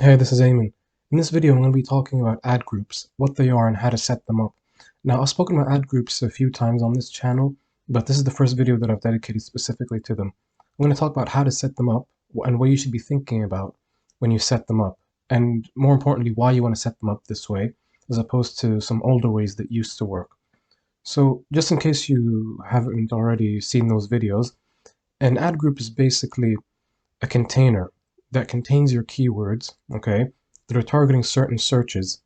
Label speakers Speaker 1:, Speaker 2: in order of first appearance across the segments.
Speaker 1: Hey, this is Eamon. In this video, I'm going to be talking about ad groups, what they are, and how to set them up. Now, I've spoken about ad groups a few times on this channel, but this is the first video that I've dedicated specifically to them. I'm going to talk about how to set them up and what you should be thinking about when you set them up, and more importantly, why you want to set them up this way, as opposed to some older ways that used to work. So, just in case you haven't already seen those videos, an ad group is basically a container that contains your keywords, okay, that are targeting certain searches.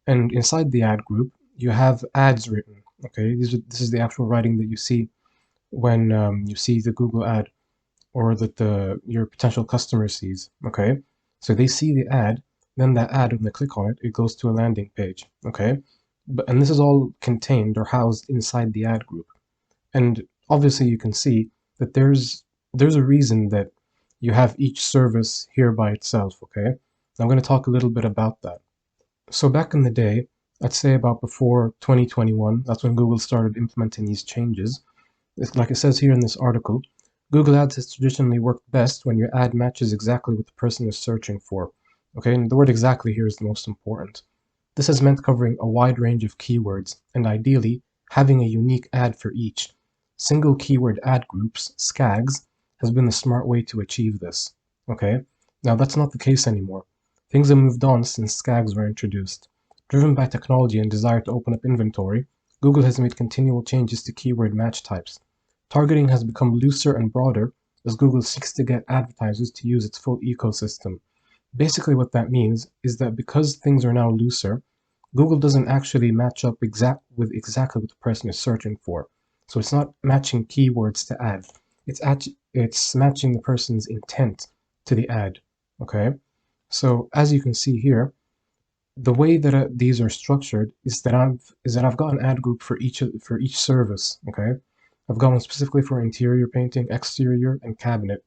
Speaker 1: And inside the ad group, you have ads written, okay? This is the actual writing that you see when you see the Google ad or that your potential customer sees, okay? So they see the ad, then that ad, when they click on it, it goes to a landing page, okay? And this is all contained or housed inside the ad group. And obviously you can see that there's a reason that you have each service here by itself, okay? I'm going to talk a little bit about that. So back in the day, I'd say about before 2021, that's when Google started implementing these changes. Like it says here in this article, Google Ads has traditionally worked best when your ad matches exactly what the person is searching for. Okay, and the word exactly here is the most important. This has meant covering a wide range of keywords, and ideally, having a unique ad for each. Single keyword ad groups, SKAGs, has been the smart way to achieve this. Okay, now that's not the case anymore. Things have moved on since SKAGs were introduced. Driven by technology and desire to open up inventory, Google has made continual changes to keyword match types. Targeting has become looser and broader as Google seeks to get advertisers to use its full ecosystem. Basically what that means is that because things are now looser, Google doesn't actually match up with exactly what the person is searching for. So it's not matching keywords to ad. It's matching the person's intent to the ad. Okay? So as you can see here, the way that these are structured is that I've got an ad group for each service. Okay? I've got one specifically for interior painting, exterior, and cabinet,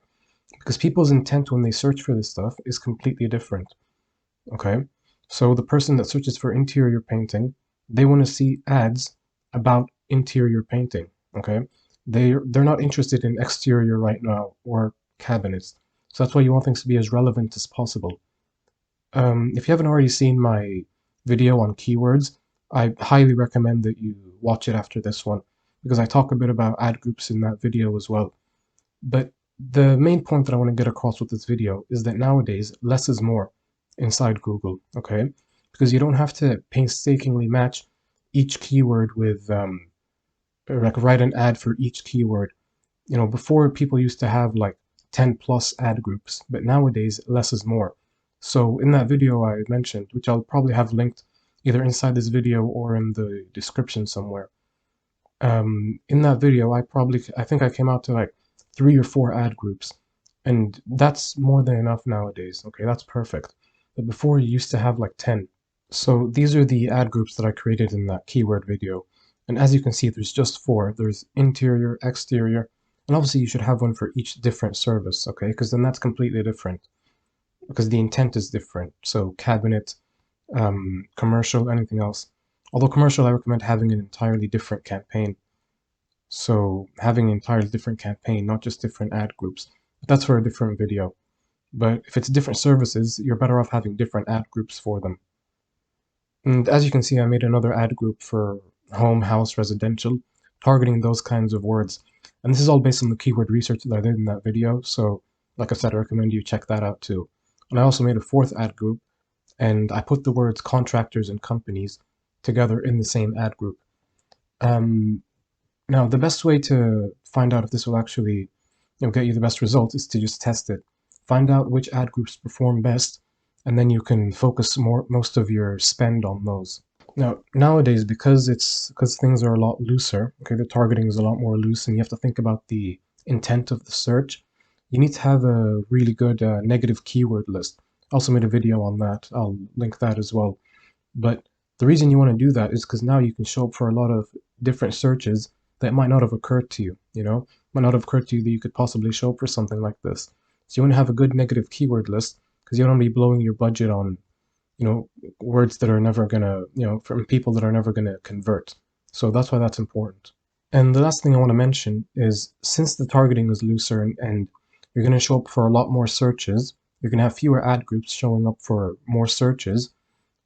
Speaker 1: because people's intent when they search for this stuff is completely different. Okay, so the person that searches for interior painting, they want to see ads about interior painting. Okay, they're not interested in exterior right now or cabinets. So that's why you want things to be as relevant as possible. If you haven't already seen my video on keywords, I highly recommend that you watch it after this one, because I talk a bit about ad groups in that video as well. But the main point that I want to get across with this video is that nowadays, less is more inside Google, okay? Because you don't have to painstakingly match each keyword with, like write an ad for each keyword. You know, before people used to have like 10 plus ad groups, but nowadays, less is more. So in that video I mentioned, which I'll probably have linked either inside this video or in the description somewhere, in that video, I think I came out to like 3 or 4 ad groups, and that's more than enough nowadays. Okay, that's perfect. But before you used to have like 10. So these are the ad groups that I created in that keyword video. And as you can see, there's just 4. There's interior, exterior, and obviously you should have one for each different service, okay? Because then that's completely different, because the intent is different. So cabinet, commercial, anything else. Although commercial, I recommend having an entirely different campaign. So having an entirely different campaign, not just different ad groups. But that's for a different video. But if it's different services, you're better off having different ad groups for them. And as you can see, I made another ad group for home, house, residential, targeting those kinds of words. And this is all based on the keyword research that I did in that video. So like I said, I recommend you check that out too. And I also made a 4th ad group, and I put the words contractors and companies together in the same ad group. Now, the best way to find out if this will actually get you the best results is to just test it. Find out which ad groups perform best, and then you can focus most of your spend on those. Now, nowadays, because things are a lot looser, okay, the targeting is a lot more loose, and you have to think about the intent of the search, you need to have a really good negative keyword list. I also made a video on that. I'll link that as well. But the reason you want to do that is because now you can show up for a lot of different searches that might not have occurred to you, might not have occurred to you that you could possibly show up for something like this. So you want to have a good negative keyword list, because you don't want to be blowing your budget on, words that are never gonna, from people that are never gonna convert. So that's why that's important. And the last thing I want to mention is, since the targeting is looser and you're going to show up for a lot more searches, you're going to have fewer ad groups showing up for more searches.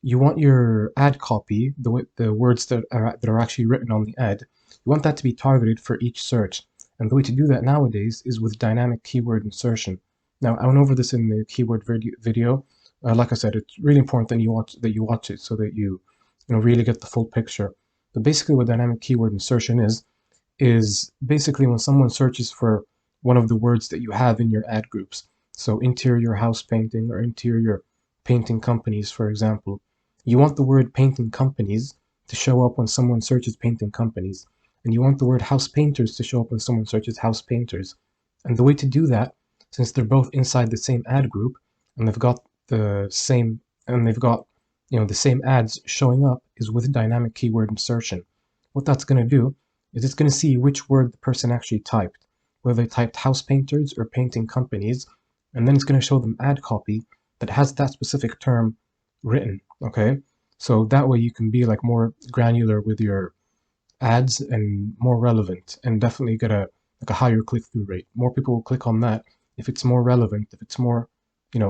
Speaker 1: You want your ad copy, the words that are actually written on the ad, you want that to be targeted for each search. And the way to do that nowadays is with dynamic keyword insertion. Now, I went over this in the keyword video. Like I said, it's really important that you watch it so that you really get the full picture. But basically, what dynamic keyword insertion is basically when someone searches for one of the words that you have in your ad groups. So interior house painting or interior painting companies, for example. You want the word painting companies to show up when someone searches painting companies. And you want the word house painters to show up when someone searches house painters. And the way to do that, since they're both inside the same ad group and they've got the same the same ads showing up, is with dynamic keyword insertion. What that's going to do is it's going to see which word the person actually typed, whether they typed house painters or painting companies, and then it's going to show them ad copy that has that specific term written. Okay, so that way you can be like more granular with your ads and more relevant, and definitely get a higher click-through rate. More people will click on that if it's more relevant, if it's more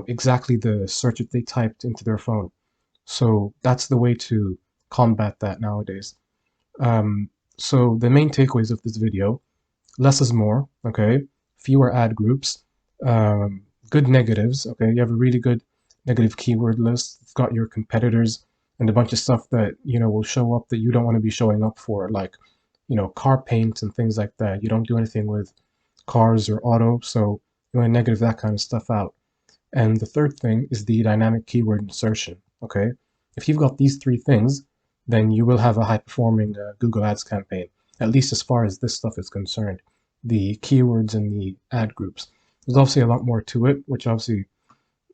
Speaker 1: exactly the search that they typed into their phone. So that's the way to combat that nowadays. So the main takeaways of this video: less is more, okay? Fewer ad groups, good negatives, okay? You have a really good negative keyword list. It's got your competitors and a bunch of stuff that, will show up that you don't want to be showing up for, like, car paint and things like that. You don't do anything with cars or auto, so you want to negative that kind of stuff out. And the third thing is the dynamic keyword insertion, okay? If you've got these three things, then you will have a high-performing Google Ads campaign, at least as far as this stuff is concerned, the keywords and the ad groups. There's obviously a lot more to it, which obviously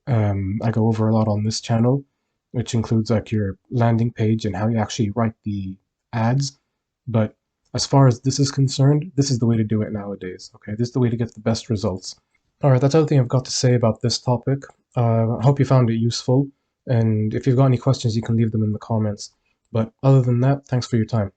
Speaker 1: I go over a lot on this channel, which includes like your landing page and how you actually write the ads. But as far as this is concerned, this is the way to do it nowadays, okay? This is the way to get the best results. All right, that's everything I've got to say about this topic. I hope you found it useful, and if you've got any questions, you can leave them in the comments. But other than that, thanks for your time.